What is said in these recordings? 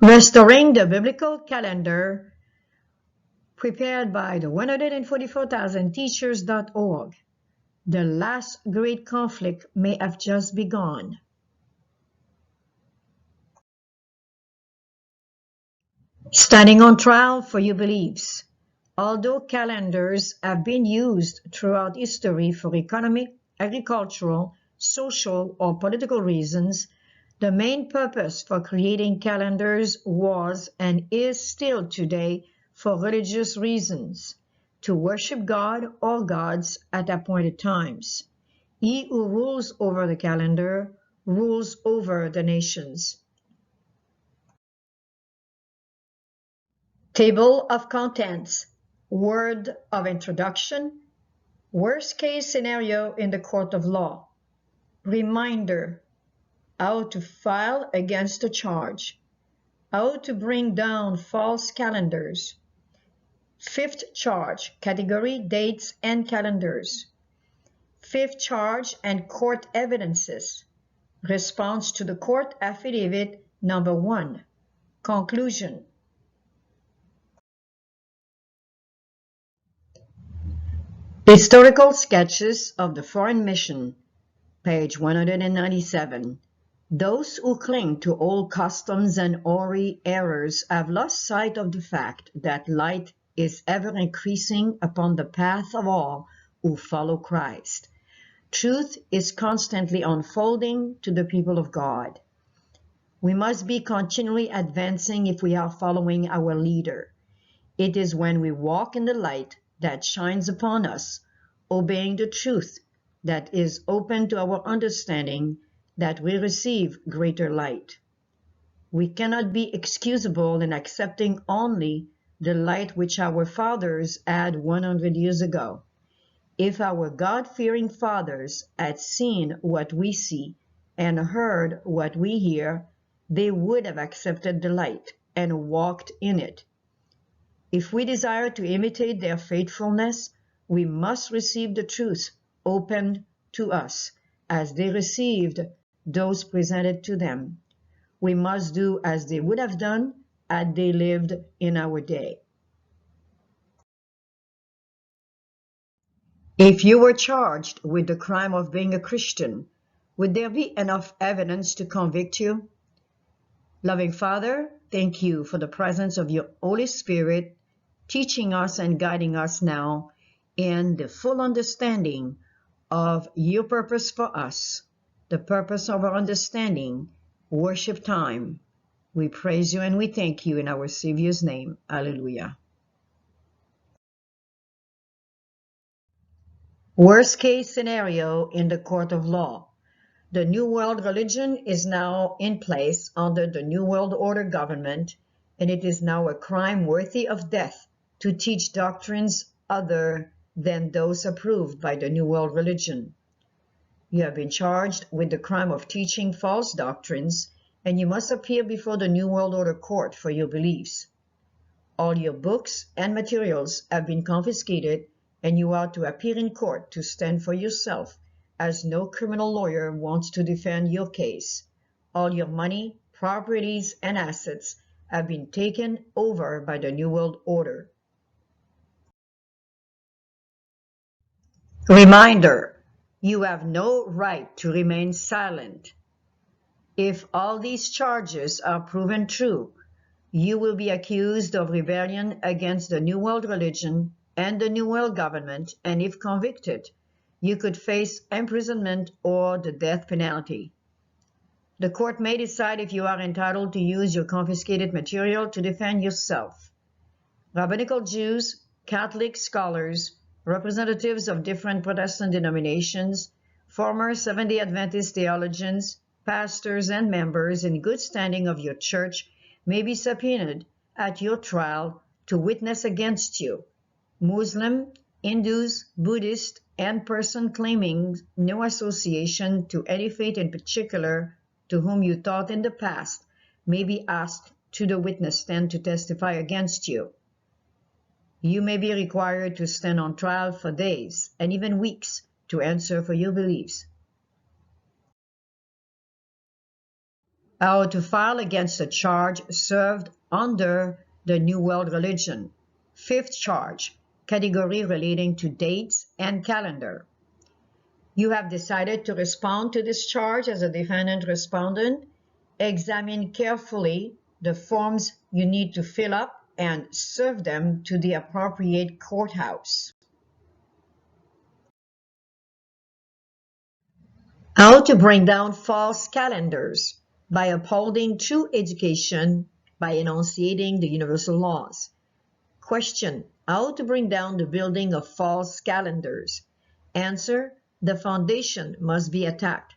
Restoring the Biblical Calendar, prepared by the 144,000teachers.org. The last great conflict may have just begun. Standing on trial for your beliefs. Although calendars have been used throughout history for economic, agricultural, social, or political reasons, the main purpose for creating calendars was and is still today for religious reasons, to worship God or gods at appointed times. He who rules over the calendar rules over the nations. Table of contents. Word of introduction. Worst case scenario in the court of law. Reminder. How to file against a charge. How to bring down false calendars. Fifth charge. Category, dates, and calendars. Fifth charge and court evidences. Response to the court affidavit number 1. Conclusion. Historical sketches of the foreign mission, page 197. Those who cling to old customs and hoary errors have lost sight of the fact that light is ever increasing upon the path of all who follow Christ. Truth is constantly unfolding to the people of God. We must be continually advancing if we are following our leader. It is when we walk in the light that shines upon us, obeying the truth that is open to our understanding, that we receive greater light. We cannot be excusable in accepting only the light which our fathers had 100 years ago. If our God-fearing fathers had seen what we see and heard what we hear, they would have accepted the light and walked in it. If we desire to imitate their faithfulness, we must receive the truth opened to us as they received those presented to them. We must do as they would have done had they lived in our day. If you were charged with the crime of being a Christian, would there be enough evidence to convict you? Loving Father, thank you for the presence of your Holy Spirit teaching us and guiding us now in the full understanding of your purpose for us, the purpose of our understanding, worship time. We praise you and we thank you in our Savior's name. Hallelujah. Worst case scenario in the court of law. The New World religion is now in place under the New World Order government, and it is now a crime worthy of death to teach doctrines other than those approved by the New World religion. You have been charged with the crime of teaching false doctrines, and you must appear before the New World Order court for your beliefs. All your books and materials have been confiscated, and you are to appear in court to stand for yourself, as no criminal lawyer wants to defend your case. All your money, properties, and assets have been taken over by the New World Order. Reminder: you have no right to remain silent. If all these charges are proven true, you will be accused of rebellion against the New World religion and the New World government, and if convicted, you could face imprisonment or the death penalty. The court may decide if you are entitled to use your confiscated material to defend yourself. Rabbinical Jews, Catholic scholars, representatives of different Protestant denominations, former Seventh-day Adventist theologians, pastors, and members in good standing of your church may be subpoenaed at your trial to witness against you. Muslim, Hindus, Buddhists, and persons claiming no association to any faith in particular to whom you taught in the past may be asked to the witness stand to testify against you. You may be required to stand on trial for days and even weeks to answer for your beliefs. How to file against a charge served under the New World Religion. Fifth charge, category relating to dates and calendar. You have decided to respond to this charge as a defendant respondent. Examine carefully the forms you need to fill up and serve them to the appropriate courthouse. How to bring down false calendars by upholding true education by enunciating the universal laws. Question: how to bring down the building of false calendars? Answer: the foundation must be attacked.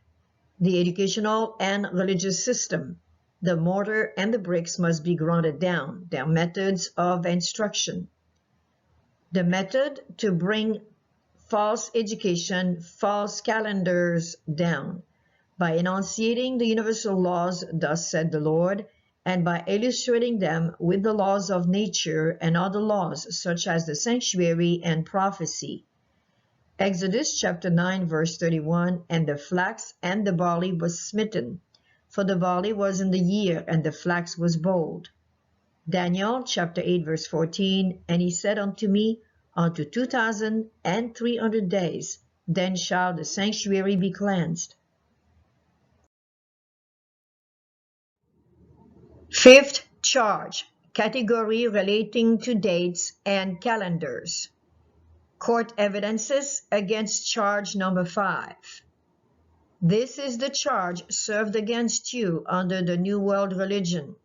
The educational and religious system, the mortar and the bricks must be grounded down, their methods of instruction. The method to bring false education, false calendars down, by enunciating the universal laws, thus said the Lord, and by illustrating them with the laws of nature and other laws such as the sanctuary and prophecy. Exodus chapter 9 verse 31, and the flax and the barley was smitten, for the barley was in the year, and the flax was bold. Daniel chapter 8 verse 14, and he said unto me, unto 2,300 days, then shall the sanctuary be cleansed. Fifth charge, category relating to dates and calendars. Court evidences against charge number 5. This is the charge served against you under the New World Religion.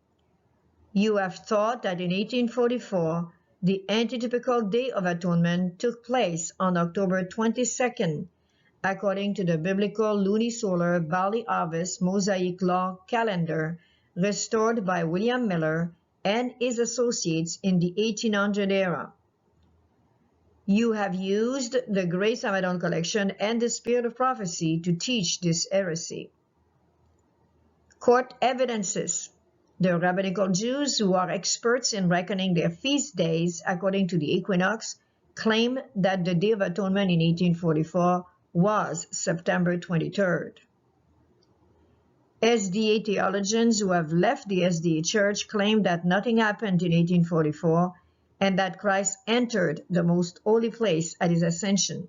You have thought that in 1844, the antitypical Day of Atonement took place on October 22nd, according to the biblical lunisolar Barley Harvest Mosaic Law calendar restored by William Miller and his associates in the 1800 era. You have used the Grace Amadon Collection and the Spirit of Prophecy to teach this heresy. Court evidences. The rabbinical Jews, who are experts in reckoning their feast days according to the equinox, claim that the Day of Atonement in 1844 was September 23rd. SDA theologians who have left the SDA Church claim that nothing happened in 1844 and that Christ entered the most holy place at his ascension.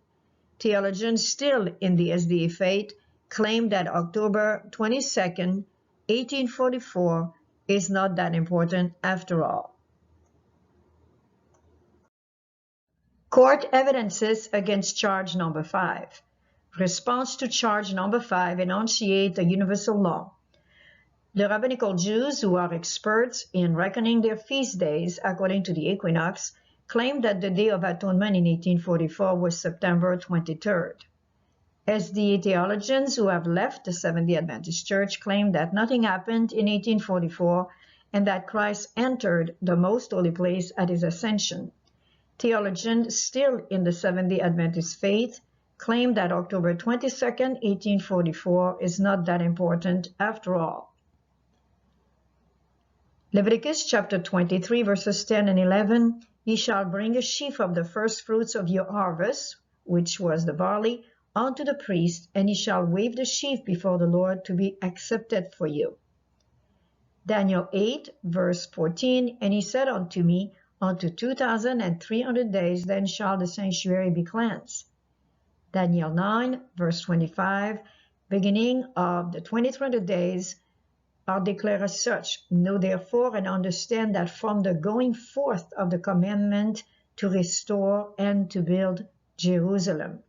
Theologians still in the SDA faith claim that October 22nd, 1844 is not that important after all. Court evidences against charge number 5. Response to charge number 5, enunciate the universal law. The rabbinical Jews, who are experts in reckoning their feast days according to the equinox, claim that the Day of Atonement in 1844 was September 23rd. SDA theologians who have left the Seventh-day Adventist Church claim that nothing happened in 1844 and that Christ entered the most holy place at his ascension. Theologians still in the Seventh-day Adventist faith claim that October 22nd, 1844 is not that important after all. Leviticus chapter 23 verses 10 and 11, ye shall bring a sheaf of the first fruits of your harvest, which was the barley, unto the priest, and he shall wave the sheaf before the Lord to be accepted for you. Daniel 8 verse 14, and he said unto me, unto 2,300 days, then shall the sanctuary be cleansed. Daniel 9 verse 25, beginning of the 2300 days are declared as such. Know therefore and understand that from the going forth of the commandment to restore and to build Jerusalem.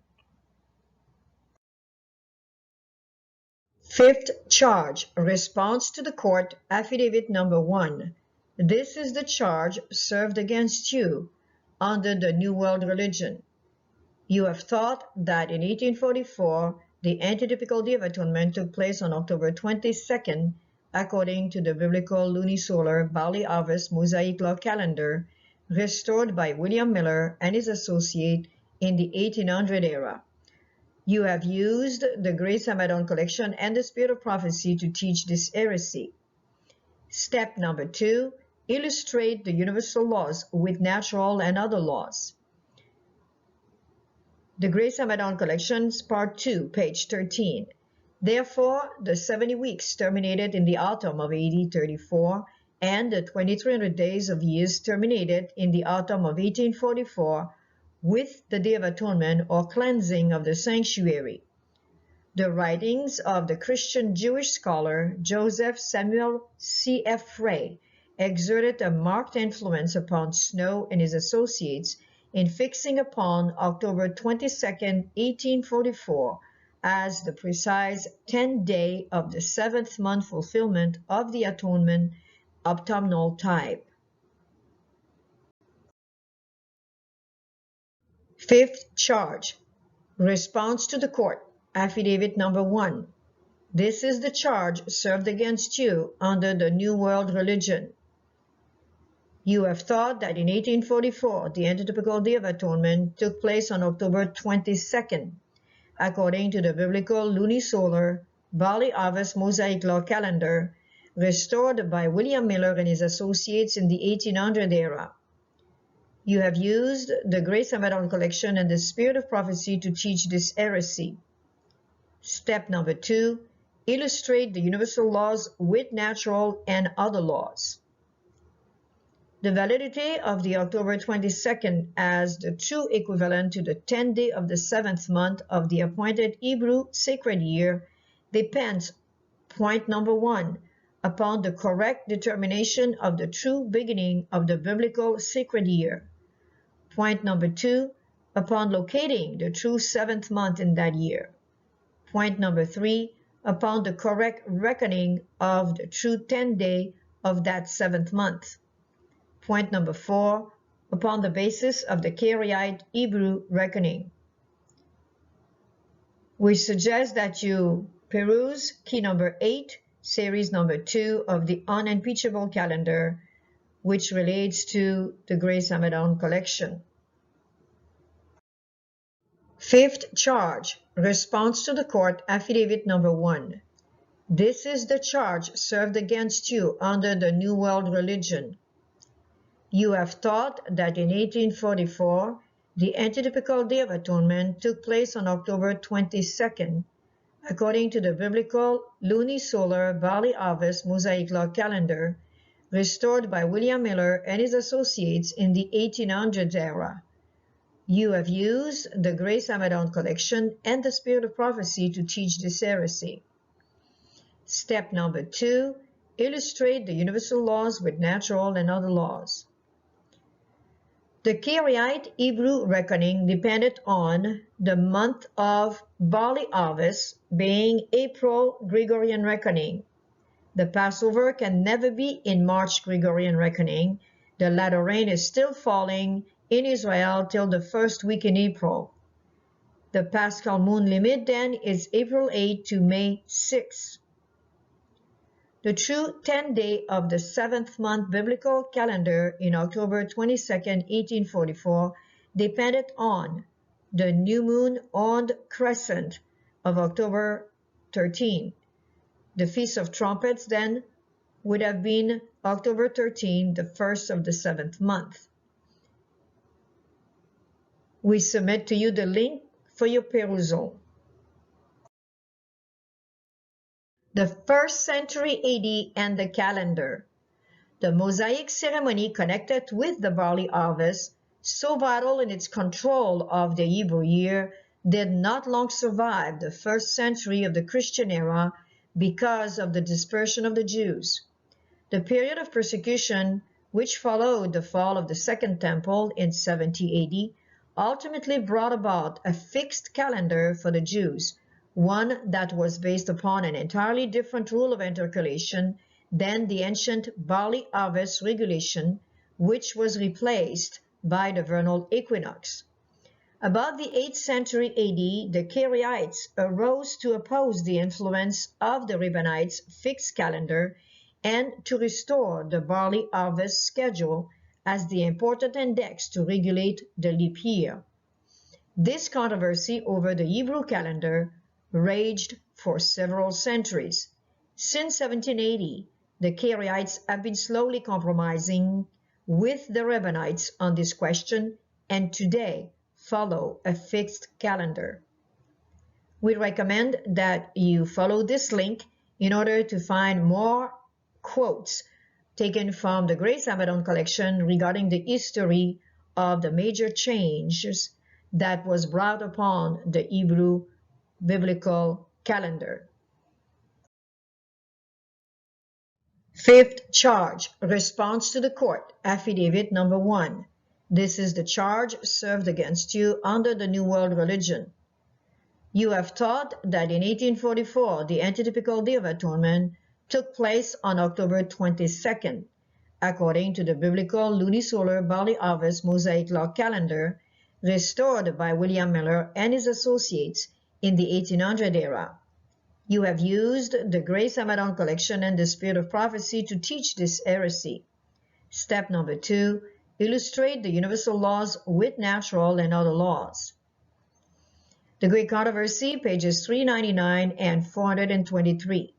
Fifth charge, response to the court, affidavit number 1. This is the charge served against you under the New World Religion. You have thought that in 1844, the antitypical Day of Atonement took place on October 22nd, according to the biblical lunisolar Barley Harvest Mosaic Law calendar, restored by William Miller and his associate in the 1800 era. You have used the Grace Amadon Collection and the Spirit of Prophecy to teach this heresy. Step number 2, illustrate the universal laws with natural and other laws. The Grace Amadon Collections, Part 2, page 13. Therefore, the 70 weeks terminated in the autumn of AD 34 and the 2300 days of years terminated in the autumn of 1844 with the Day of Atonement or cleansing of the sanctuary. The writings of the Christian Jewish scholar Joseph Samuel C. F. Frey exerted a marked influence upon Snow and his associates in fixing upon October 22, 1844, as the precise 10th day of the 7th month fulfillment of the atonement autumnal type. Fifth charge, response to the court, affidavit number 1. This is the charge served against you under the New World religion. You have thought that in 1844 the antitypical Day of Atonement took place on October 22nd, according to the biblical lunisolar barley harvest Mosaic law calendar restored by William Miller and his associates in the 1800 era. You have used the Grace Amadon collection and the Spirit of Prophecy to teach this heresy. Step number 2, illustrate the universal laws with natural and other laws. The validity of the October 22nd as the true equivalent to the 10th day of the 7th month of the appointed Hebrew sacred year depends, point number 1, upon the correct determination of the true beginning of the biblical sacred year. Point number 2, upon locating the true 7th month in that year. Point number 3, upon the correct reckoning of the true 10th day of that 7th month. Point number 4, upon the basis of the Karaite Hebrew reckoning. We suggest that you peruse key number 8, series number 2 of the Unimpeachable Calendar, which relates to the Grace Amadon collection. Fifth charge, response to the court, affidavit number 1. This is the charge served against you under the New World religion. You have thought that in 1844, the antitypical Day of Atonement took place on October 22nd, according to the biblical lunisolar barley harvest Mosaic law calendar, restored by William Miller and his associates in the 1800s era. You have used the Grace Amadon collection and the Spirit of Prophecy to teach this heresy. Step number 2, illustrate the universal laws with natural and other laws. The Karaite Hebrew reckoning depended on the month of barley harvest being April Gregorian reckoning. The Passover can never be in March Gregorian reckoning. The latter rain is still falling in Israel till the first week in April. The Paschal moon limit then is April 8 to May 6. The true 10th day of the 7th month biblical calendar in October 22nd, 1844 depended on the new moon on crescent of October 13. The Feast of Trumpets then would have been October 13, the first of the 7th month. We submit to you the link for your perusal. The 1st century AD and the calendar. The Mosaic ceremony connected with the barley harvest, so vital in its control of the Hebrew year, did not long survive the 1st century of the Christian era because of the dispersion of the Jews. The period of persecution, which followed the fall of the Second Temple in 70 AD, ultimately brought about a fixed calendar for the Jews, one that was based upon an entirely different rule of intercalation than the ancient barley harvest regulation, which was replaced by the vernal equinox. About the 8th century AD, the Karaites arose to oppose the influence of the Rabbinites' fixed calendar and to restore the barley harvest schedule as the important index to regulate the leap year. This controversy over the Hebrew calendar raged for several centuries. Since 1780, the Karaites have been slowly compromising with the Rabbinites on this question and today follow a fixed calendar. We recommend that you follow this link in order to find more quotes taken from the Grace Abaddon collection regarding the history of the major changes that was brought upon the Hebrew biblical calendar. Fifth charge, response to the court, affidavit number 1. This is the charge served against you under the New World Religion. You have taught that in 1844 the antitypical Day of Atonement took place on October 22nd, according to the biblical lunisolar barley harvest Mosaic law calendar restored by William Miller and his associates in the 1800 era. You have used the Grace Abaddon collection and the Spirit of Prophecy to teach this heresy. Step number 2, illustrate the universal laws with natural and other laws. The Great Controversy, pages 399 and 423.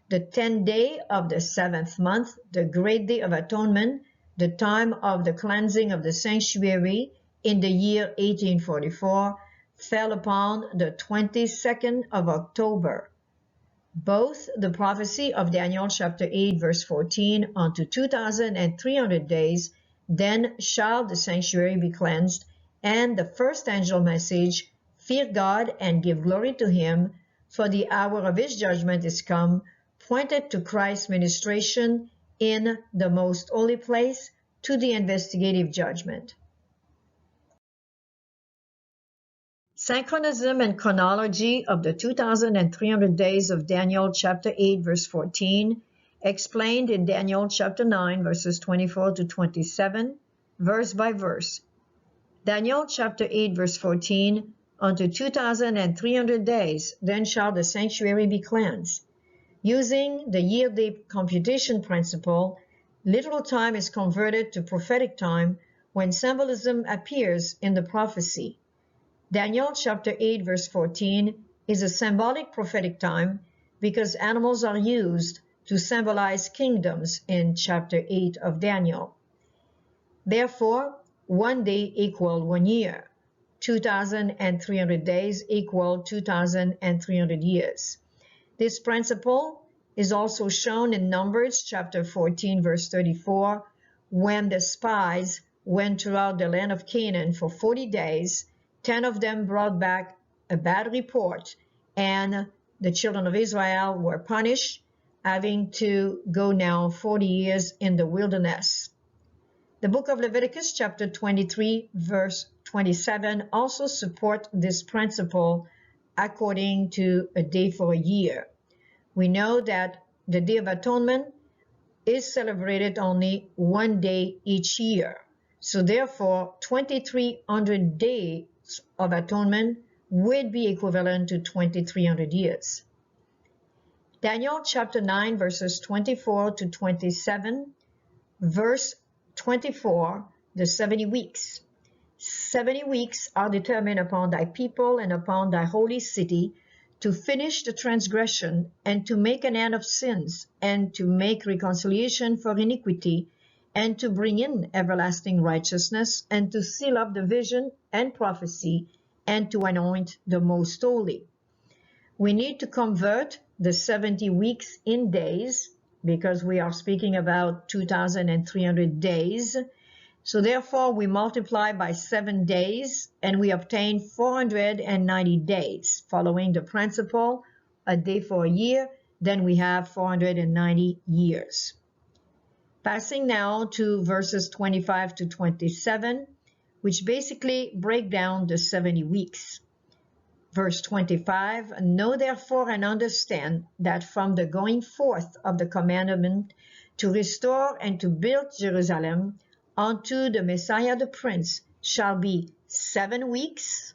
The 10th day of the 7th month, the great Day of Atonement, the time of the cleansing of the sanctuary in the year 1844, fell upon the 22nd of October. Both the prophecy of Daniel chapter 8 verse 14 unto 2,300 days, then shall the sanctuary be cleansed, and the first angel message, fear God and give glory to him, for the hour of his judgment is come, pointed to Christ's ministration in the most holy place to the investigative judgment. Synchronism and chronology of the 2,300 days of Daniel chapter 8 verse 14, explained in Daniel chapter 9 verses 24 to 27, verse by verse. Daniel chapter 8 verse 14, unto 2,300 days, then shall the sanctuary be cleansed. Using the year-day computation principle, literal time is converted to prophetic time when symbolism appears in the prophecy. Daniel chapter 8 verse 14 is a symbolic prophetic time because animals are used to symbolize kingdoms in chapter 8 of Daniel. Therefore, 1 day equal 1 year. 2,300 days equal 2,300 years. This principle is also shown in Numbers chapter 14 verse 34, when the spies went throughout the land of Canaan for 40 days, 10 of them brought back a bad report, and the children of Israel were punished, having to go now 40 years in the wilderness. The book of Leviticus chapter 23 verse 27 also support this principle according to a day for a year. We know that the Day of Atonement is celebrated only 1 day each year. So therefore, 2,300 days of atonement would be equivalent to 2,300 years. Daniel chapter 9 verses 24 to 27, verse 24, the 70 weeks. 70 weeks are determined upon thy people and upon thy holy city to finish the transgression and to make an end of sins and to make reconciliation for iniquity and to bring in everlasting righteousness and to seal up the vision and prophecy and to anoint the most holy. We need to convert the 70 weeks in days because we are speaking about 2,300 days. So therefore, we multiply by 7 days and we obtain 490 days. Following the principle, a day for a year, then we have 490 years. Passing now to verses 25 to 27, which basically break down the 70 weeks. Verse 25, know therefore and understand that from the going forth of the commandment to restore and to build Jerusalem unto the Messiah the Prince shall be 7 weeks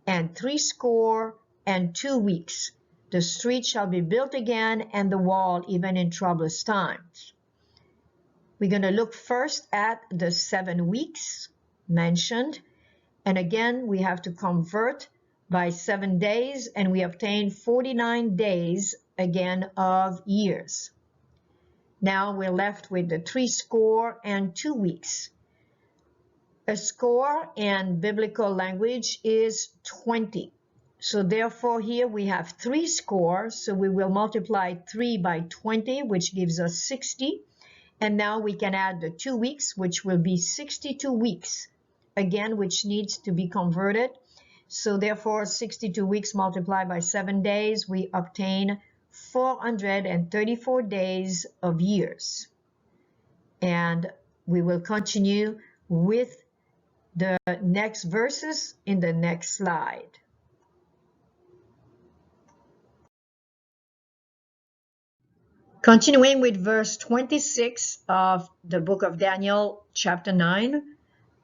and 62 weeks. The street shall be built again and the wall even in troublous times. We're going to look first at the 7 weeks mentioned. And again, we have to convert by 7 days and we obtain 49 days again of years. Now we're left with the 62 weeks. A score in biblical language is 20. So therefore here we have 3 score, so we will multiply 3 by 20, which gives us 60. And now we can add the 2 weeks, which will be 62 weeks, again, which needs to be converted. So therefore, 62 weeks multiplied by 7 days, we obtain 434 days of years. And we will continue with the next verses in the next slide. Continuing with verse 26 of the book of Daniel, chapter 9.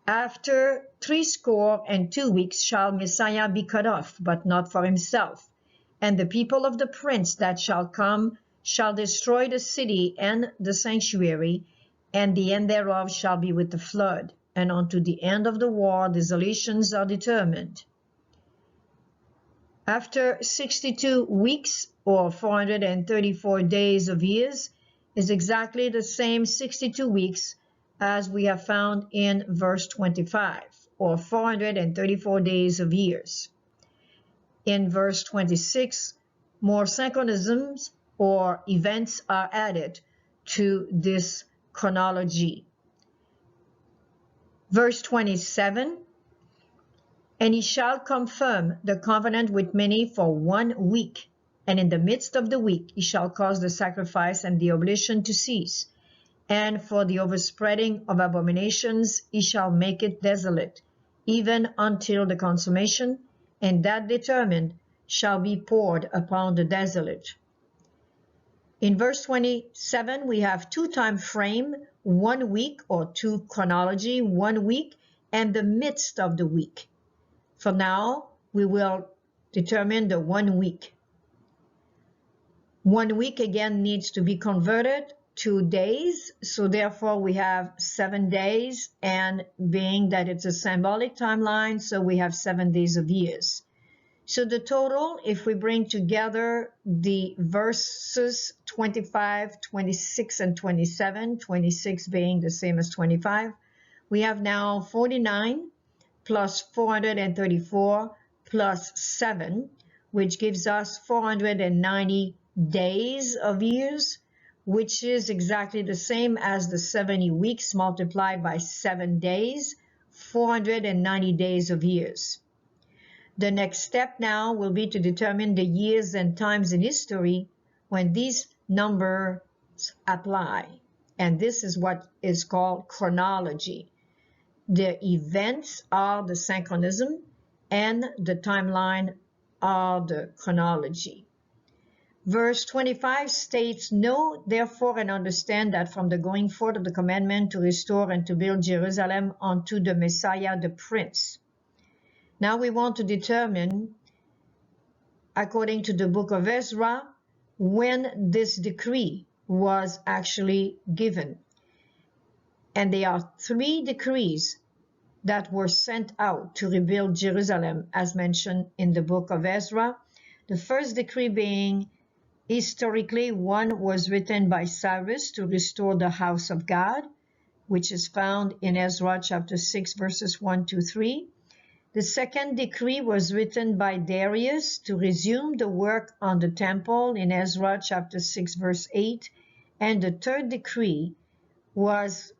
After 62 weeks shall Messiah be cut off, but not for himself. And the people of the prince that shall come shall destroy the city and the sanctuary, and the end thereof shall be with the flood. And unto the end of the war desolations are determined. After 62 weeks, or 434 days of years, is exactly the same 62 weeks as we have found in verse 25, or 434 days of years. In verse 26, more synchronisms or events are added to this chronology. Verse 27, and he shall confirm the covenant with many for 1 week, and in the midst of the week he shall cause the sacrifice and the oblation to cease. And for the overspreading of abominations he shall make it desolate, even until the consummation, and that determined shall be poured upon the desolate. In verse 27, we have 2 time frame, 1 week, or 2 chronology, 1 week, and the midst of the week. For now, we will determine the 1 week. 1 week again needs to be converted to days, so therefore we have 7 days, and being that it's a symbolic timeline, so we have 7 days of years. So the total, if we bring together the verses 25, 26, and 27, 26 being the same as 25, we have now 49 plus 434 plus 7, which gives us 490 days of years, which is exactly the same as the 70 weeks multiplied by 7 days, 490 days of years. The next step now will be to determine the years and times in history when these numbers apply. And this is what is called chronology. The events are the synchronism and the timeline are the chronology. Verse 25 states, know therefore and understand that from the going forth of the commandment to restore and to build Jerusalem unto the Messiah the Prince. Now we want to determine, according to the book of Ezra, when this decree was actually given. And there are 3 decrees that were sent out to rebuild Jerusalem, as mentioned in the book of Ezra. The first decree being, historically, one was written by Cyrus to restore the house of God, which is found in Ezra chapter 6, verses 1 to 3. The second decree was written by Darius to resume the work on the temple in Ezra chapter 6, verse 8. And the third decree was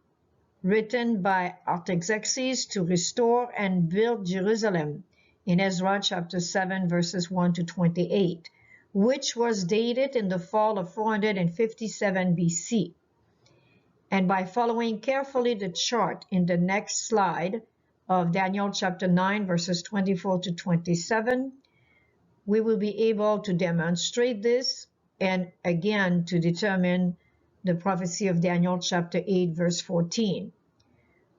written by Artaxerxes to restore and build Jerusalem in Ezra chapter 7, verses 1 to 28, which was dated in the fall of 457 BC. And by following carefully the chart in the next slide of Daniel chapter 9, verses 24 to 27, we will be able to demonstrate this and again to determine the prophecy of Daniel chapter 8, verse 14.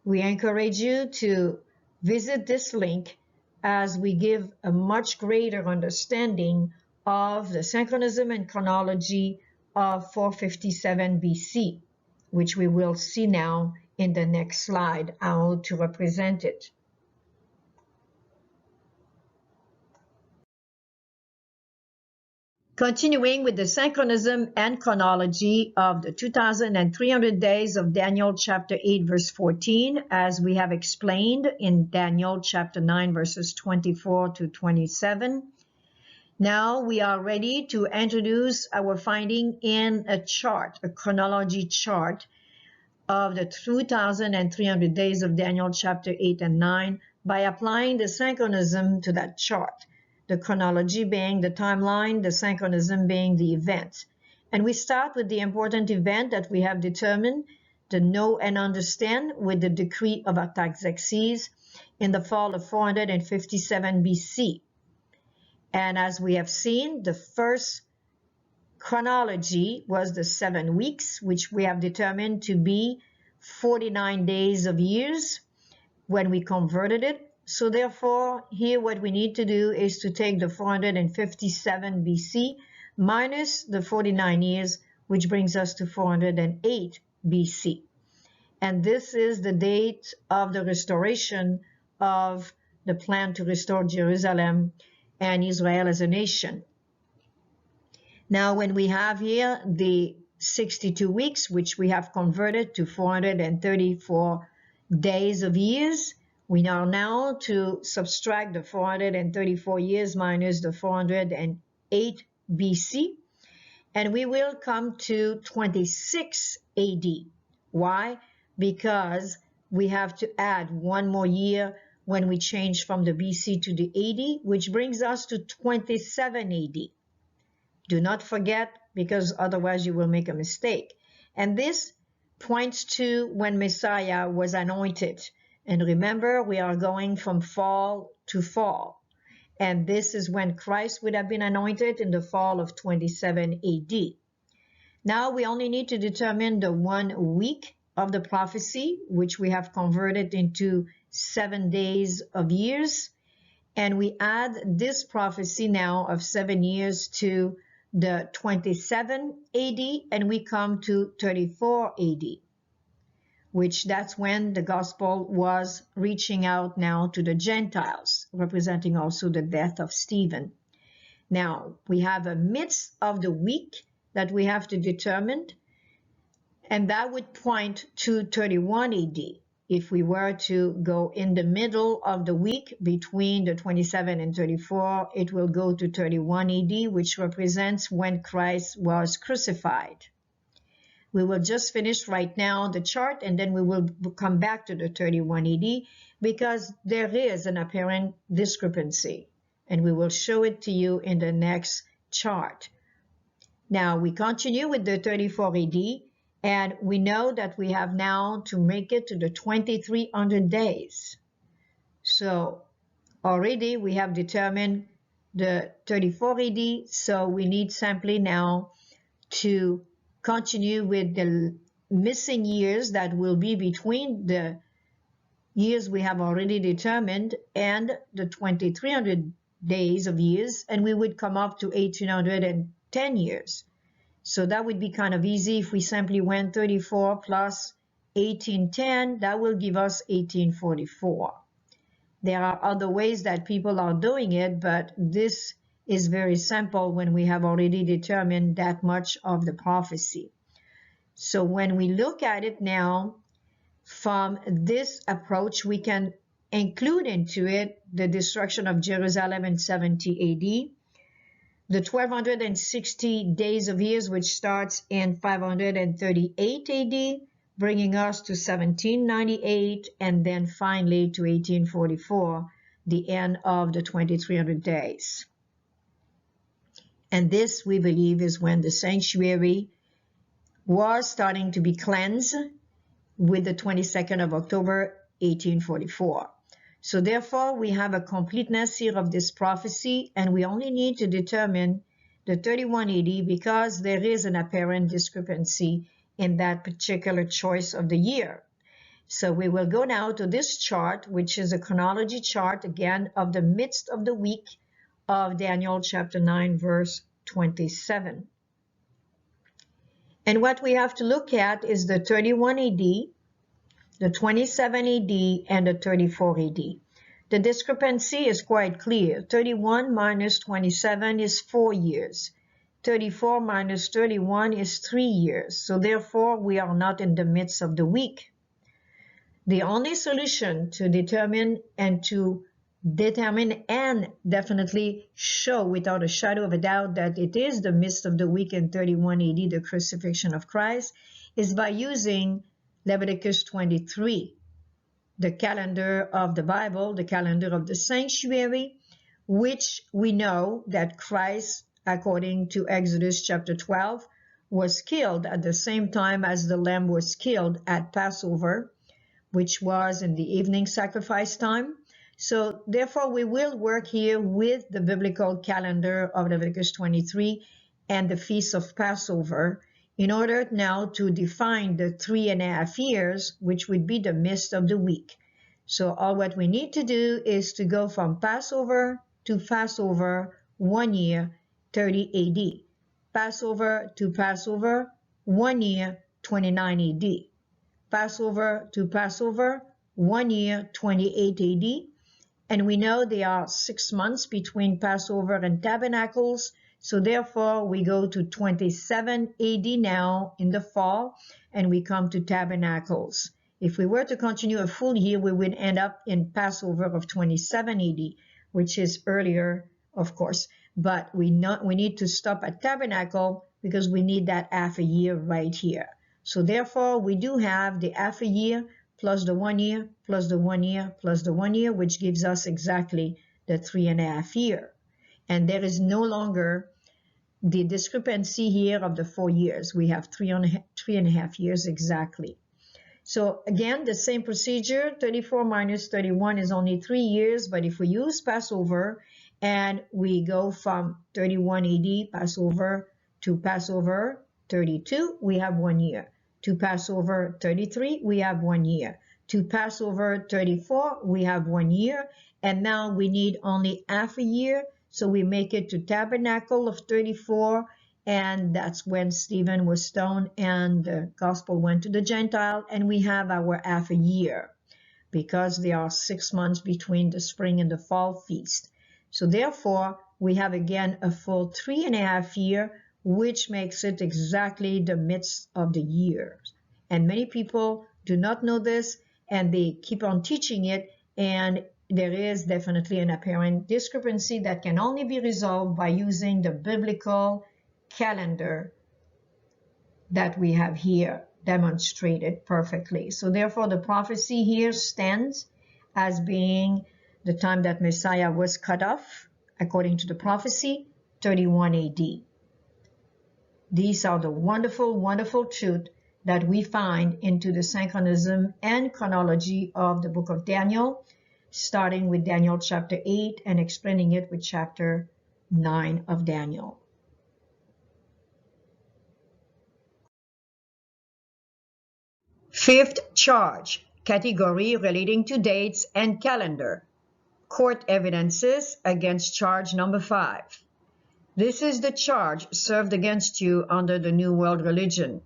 We encourage you to visit this link as we give a much greater understanding of the synchronism and chronology of 457 BC, which we will see now in the next slide, how to represent it. Continuing with the synchronism and chronology of the 2,300 days of Daniel chapter 8, verse 14, as we have explained in Daniel chapter 9, verses 24 to 27. Now we are ready to introduce our finding in a chart, a chronology chart of the 2,300 days of Daniel chapter 8 and 9 by applying the synchronism to that chart. The chronology being the timeline, the synchronism being the event. And we start with the important event that we have determined, the know and understand, with the decree of Artaxerxes in the fall of 457 BC. And as we have seen, the first chronology was the 7 weeks, which we have determined to be 49 days of years when we converted it. So therefore, here what we need to do is to take the 457 BC minus the 49 years, which brings us to 408 BC. And this is the date of the restoration of the plan to restore Jerusalem and Israel as a nation. Now, when we have here the 62 weeks, which we have converted to 434 days of years, we are now to subtract the 434 years minus the 408 BC, and we will come to 26 AD. Why? Because we have to add one more year when we change from the BC to the AD, which brings us to 27 AD. Do not forget, because otherwise you will make a mistake. And this points to when Messiah was anointed. And remember, we are going from fall to fall. And this is when Christ would have been anointed in the fall of 27 AD. Now we only need to determine the 1 week of the prophecy, which we have converted into 7 days of years. And we add this prophecy now of 7 years to the 27 AD, and we come to 34 AD, which that's when the gospel was reaching out now to the Gentiles, representing also the death of Stephen. Now, we have a midst of the week that we have to determine, and that would point to 31 AD. If we were to go in the middle of the week between the 27 and 34, it will go to 31 AD, which represents when Christ was crucified. We will just finish right now the chart, and then we will come back to the 31 AD because there is an apparent discrepancy, and we will show it to you in the next chart. Now we continue with the 34 AD, and we know that we have now to make it to the 2300 days. So already we have determined the 34 AD, so we need simply now to continue with the missing years that will be between the years we have already determined and the 2300 days of years, and we would come up to 1810 years. So that would be kind of easy if we simply went 34 plus 1810, that will give us 1844. There are other ways that people are doing it, but this is very simple when we have already determined that much of the prophecy. So when we look at it now, from this approach, we can include into it the destruction of Jerusalem in 70 AD, the 1260 days of years, which starts in 538 AD, bringing us to 1798, and then finally to 1844, the end of the 2300 days. And this, we believe, is when the sanctuary was starting to be cleansed with the 22nd of October, 1844. So therefore, we have a completeness here of this prophecy, and we only need to determine the 31 AD because there is an apparent discrepancy in that particular choice of the year. So we will go now to this chart, which is a chronology chart, again, of the midst of the week of Daniel chapter 9, verse 27. And what we have to look at is the 31 AD, the 27 AD, and the 34 AD. The discrepancy is quite clear. 31 minus 27 is 4 years. 34 minus 31 is 3 years. So therefore, we are not in the midst of the week. The only solution to determine and to determine and definitely show without a shadow of a doubt that it is the midst of the week in 31 AD, the crucifixion of Christ, is by using Leviticus 23, the calendar of the Bible, the calendar of the sanctuary, which we know that Christ, according to Exodus chapter 12, was killed at the same time as the lamb was killed at Passover, which was in the evening sacrifice time. So therefore, we will work here with the biblical calendar of Leviticus 23 and the Feast of Passover in order now to define the 3.5 years, which would be the midst of the week. So all what we need to do is to go from Passover to Passover 1 year, 30 AD. Passover to Passover 1 year, 29 AD. Passover to Passover 1 year, 28 AD. And we know there are 6 months between Passover and Tabernacles. So therefore, we go to 27 AD now in the fall, and we come to Tabernacles. If we were to continue a full year, we would end up in Passover of 27 AD, which is earlier, of course. But we need to stop at Tabernacle because we need that half a year right here. So therefore, we do have the half a year plus the 1 year, plus the 1 year, plus the 1 year, which gives us exactly the 3.5 year. And there is no longer the discrepancy here of the 4 years. We have 3.5 years exactly. So again, the same procedure, 34 minus 31 is only 3 years, but if we use Passover and we go from 31 AD Passover to Passover 32, we have 1 year. To Passover 33, we have 1 year. To Passover 34, we have 1 year. And now we need only half a year. So we make it to Tabernacle of 34. And that's when Stephen was stoned and the gospel went to the Gentile. And we have our half a year because there are 6 months between the spring and the fall feast. So therefore, we have again a full 3.5 years, which makes it exactly the midst of the years. And many people do not know this, and they keep on teaching it, and there is definitely an apparent discrepancy that can only be resolved by using the biblical calendar that we have here demonstrated perfectly. So therefore, the prophecy here stands as being the time that Messiah was cut off, according to the prophecy, 31 AD. These are the wonderful, wonderful truths that we find into the synchronism and chronology of the book of Daniel, starting with Daniel chapter 8 and explaining it with chapter 9 of Daniel. Fifth charge, category relating to dates and calendar. Court evidences against charge number 5. This is the charge served against you under the New World Religion.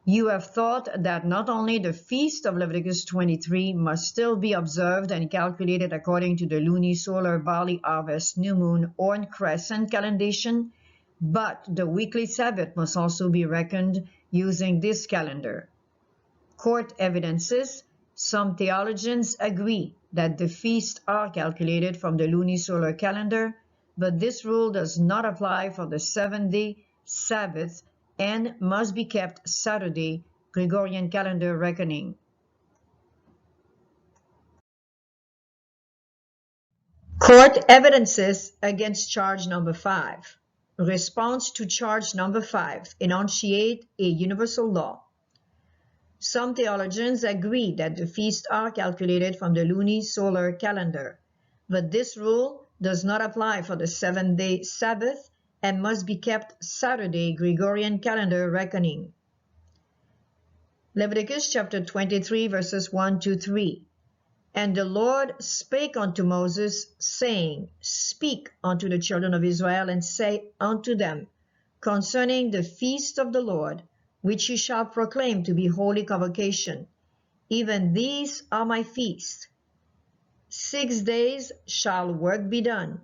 You have thought that not only the feast of Leviticus 23 must still be observed and calculated according to the lunisolar barley harvest, new moon, or crescent calendation, but the weekly Sabbath must also be reckoned using this calendar. Court evidences, some theologians agree that the feasts are calculated from the lunisolar calendar, but this rule does not apply for the 7-day Sabbath and must be kept Saturday, Gregorian calendar reckoning. Court evidences against charge number 5. Response to charge number 5. Enunciate a universal law. Some theologians agree that the feasts are calculated from the lunisolar calendar, but this rule does not apply for the 7-day Sabbath and must be kept Saturday, Gregorian calendar reckoning. Leviticus chapter 23, verses 1 to 3. And the Lord spake unto Moses, saying, Speak unto the children of Israel, and say unto them, concerning the feast of the Lord, which ye shall proclaim to be holy convocation, even these are my feasts. 6 days shall work be done,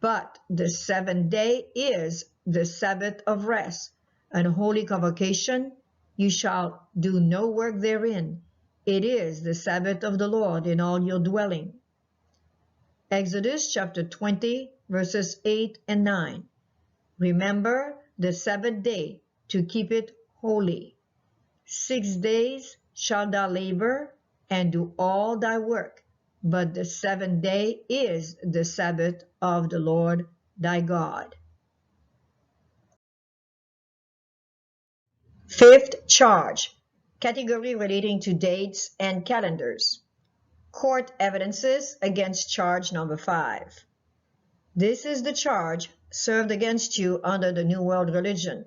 but the 7th day is the Sabbath of rest, an holy convocation. You shall do no work therein. It is the Sabbath of the Lord in all your dwelling. Exodus chapter 20, verses 8 and 9. Remember the Sabbath day to keep it holy. 6 days shalt thou labor and do all thy work, but the seventh day is the Sabbath of the Lord thy God. Fifth charge, category relating to dates and calendars. Court evidences against charge number 5. This is the charge served against you under the New World Religion.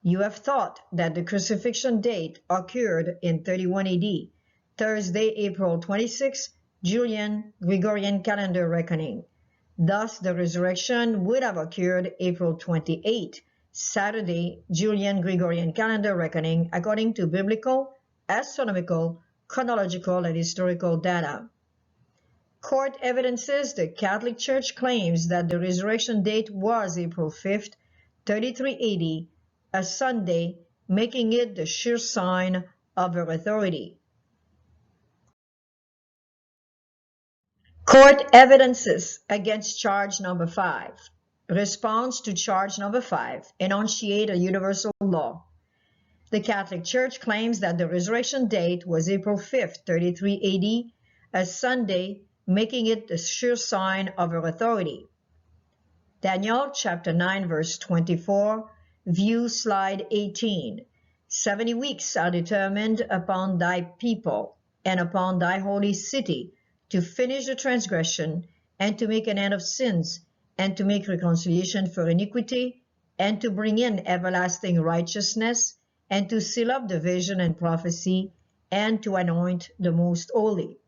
You have thought that the crucifixion date occurred in 31 AD, Thursday, April 26, Julian Gregorian calendar reckoning. Thus, the resurrection would have occurred April 28, Saturday, Julian Gregorian calendar reckoning, according to biblical, astronomical, chronological, and historical data. Court evidences the Catholic Church claims that the resurrection date was April 5th, 3380, a Sunday, making it the sure sign of her authority. Court evidences against charge number 5. Response to charge number 5. Enunciate a universal law. The Catholic Church claims that the resurrection date was April 5th, 3380, a Sunday, making it the sure sign of her authority. Daniel chapter 9 verse 24, view slide 18. 70 weeks are determined upon thy people and upon thy holy city to finish the transgression and to make an end of sins and to make reconciliation for iniquity and to bring in everlasting righteousness and to seal up the vision and prophecy and to anoint the most holy.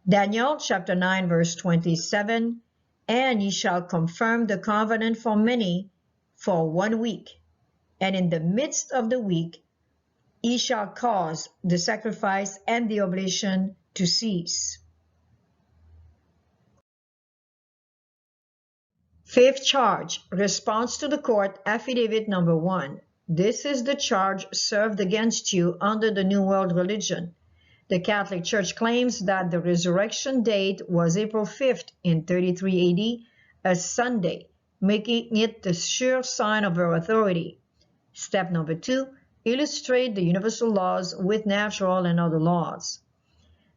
Daniel chapter 9 verse 27, and ye shall confirm the covenant for many for 1 week, and in the midst of the week ye shall cause the sacrifice and the oblation to cease. Fifth charge, response to the court affidavit number 1. This is the charge served against you under the New World Religion. The Catholic Church claims that the resurrection date was April 5th in 33 AD, a Sunday, making it the sure sign of her authority. Step number 2, illustrate the universal laws with natural and other laws.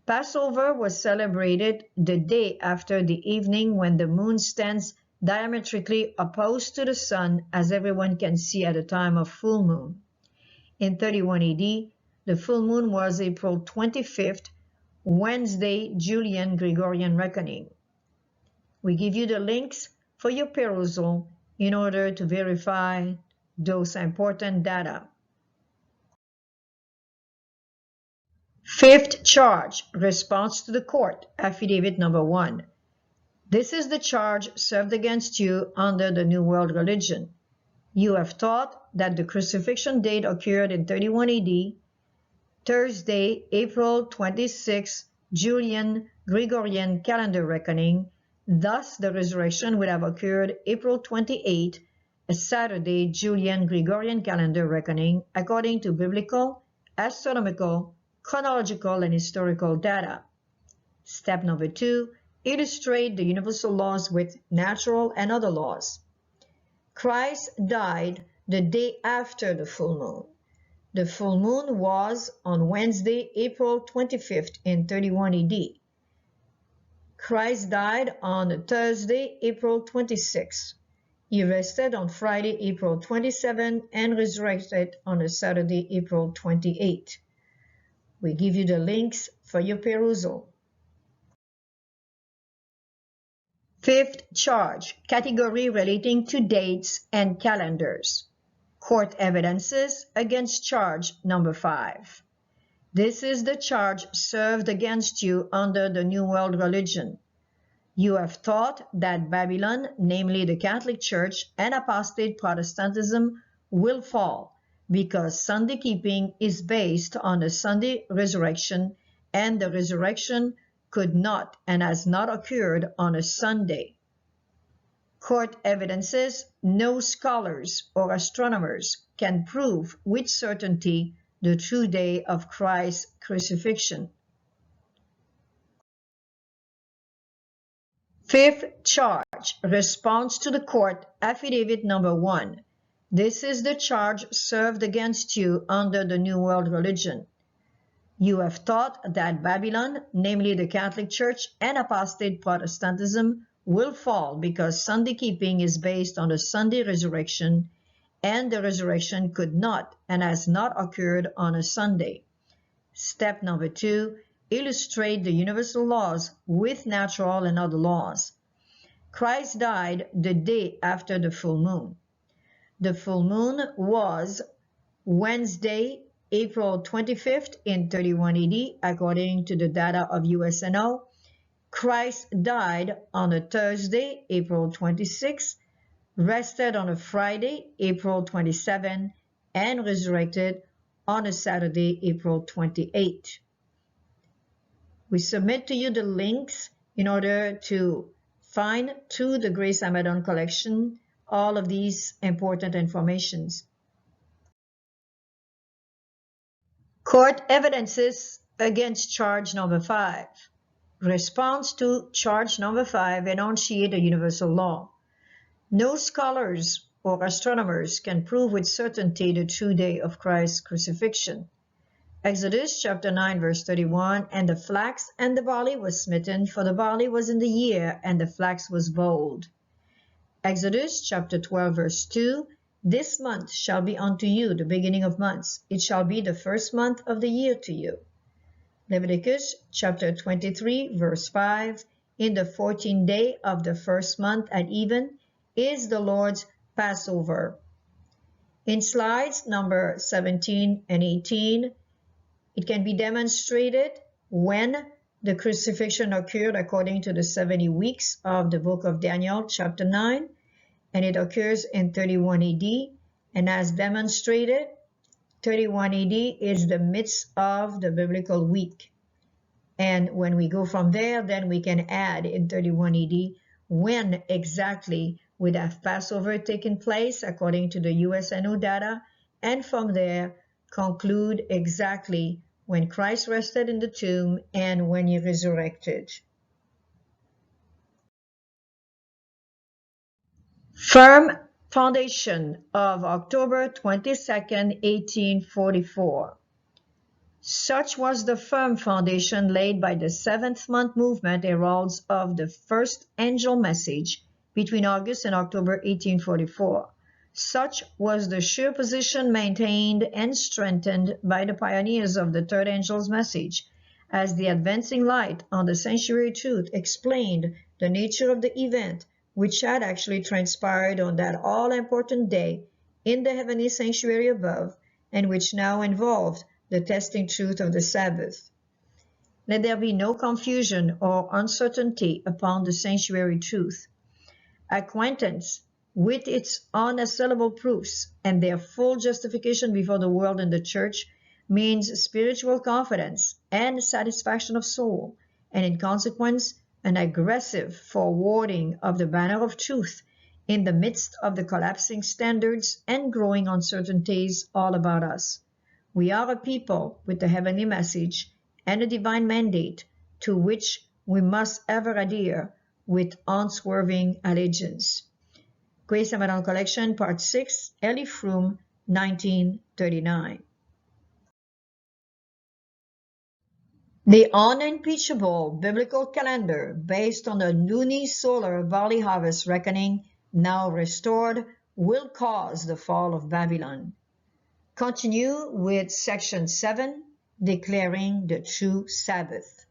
Passover was celebrated the day after the evening when the moon stands diametrically opposed to the sun, as everyone can see at the time of full moon. In 31 AD, the full moon was April 25th, Wednesday, Julian Gregorian reckoning. We give you the links for your perusal in order to verify those important data. Fifth charge, response to the court, affidavit number 1. This is the charge served against you under the New World Religion. You have taught that the crucifixion date occurred in 31 AD, Thursday, April 26, Julian Gregorian calendar reckoning. Thus, the resurrection would have occurred April 28, a Saturday, Julian Gregorian calendar reckoning, according to biblical, astronomical, chronological, and historical data. Step number 2, illustrate the universal laws with natural and other laws. Christ died the day after the full moon. The full moon was on Wednesday, April 25th in 31 AD. Christ died on Thursday, April 26th. He rested on Friday, April 27th, and resurrected on a Saturday, April 28th. We give you the links for your perusal. Fifth charge, category relating to dates and calendars. Court evidences against charge number 5. This is the charge served against you under the New World Religion. You have taught that Babylon, namely the Catholic Church and apostate Protestantism, will fall because Sunday keeping is based on the Sunday resurrection, and the resurrection could not and has not occurred on a Sunday. Court evidences no scholars or astronomers can prove with certainty the true day of Christ's crucifixion. Fifth charge, response to the court, affidavit number 1. This is the charge served against you under the New World Religion. You have taught that Babylon, namely the Catholic Church and apostate Protestantism, will fall because Sunday keeping is based on the Sunday resurrection, and the resurrection could not and has not occurred on a Sunday. Step number 2, illustrate the universal laws with natural and other laws. Christ died the day after the full moon. The full moon was Wednesday, April 25th in 31 AD, according to the data of USNO. Christ died on a Thursday, April 26th, rested on a Friday, April 27, and resurrected on a Saturday, April 28. We submit to you the links in order to find through the Grace Amadon collection all of these important informations. Court evidences against charge number 5. Response to charge number 5 enunciate a universal law. No scholars or astronomers can prove with certainty the true day of Christ's crucifixion. Exodus chapter 9 verse 31, and the flax and the barley was smitten, for the barley was in the ear, and the flax was bold. Exodus chapter 12 verse 2, this month shall be unto you the beginning of months. It shall be the first month of the year to you. Leviticus chapter 23 verse 5, in the 14th day of the first month at even is the Lord's Passover. In slides number 17 and 18, it can be demonstrated when the crucifixion occurred according to the 70 weeks of the book of Daniel, chapter 9, and it occurs in 31 AD. And as demonstrated, 31 AD is the midst of the biblical week. And when we go from there, then we can add in 31 AD when exactly would have Passover taken place according to the USNO data, and from there conclude exactly when Christ rested in the tomb and when he resurrected. Firm foundation of October 22nd, 1844. Such was the firm foundation laid by the seventh month movement heralds of the first angel message between August and October 1844. Such was the sure position maintained and strengthened by the pioneers of the third angel's message, as the advancing light on the sanctuary truth explained the nature of the event which had actually transpired on that all-important day in the heavenly sanctuary above, and which now involved the testing truth of the Sabbath. Let there be no confusion or uncertainty upon the sanctuary truth. Acquaintance with its unassailable proofs and their full justification before the world and the church means spiritual confidence and satisfaction of soul, and in consequence, an aggressive forwarding of the banner of truth in the midst of the collapsing standards and growing uncertainties all about us. We are a people with a heavenly message and a divine mandate to which we must ever adhere with unswerving allegiance. Grace Amadon Collection, Part 6, Ellie Froom, 1939. The unimpeachable biblical calendar based on the lunisolar barley harvest reckoning, now restored, will cause the fall of Babylon. Continue with Section 7, declaring the true Sabbath.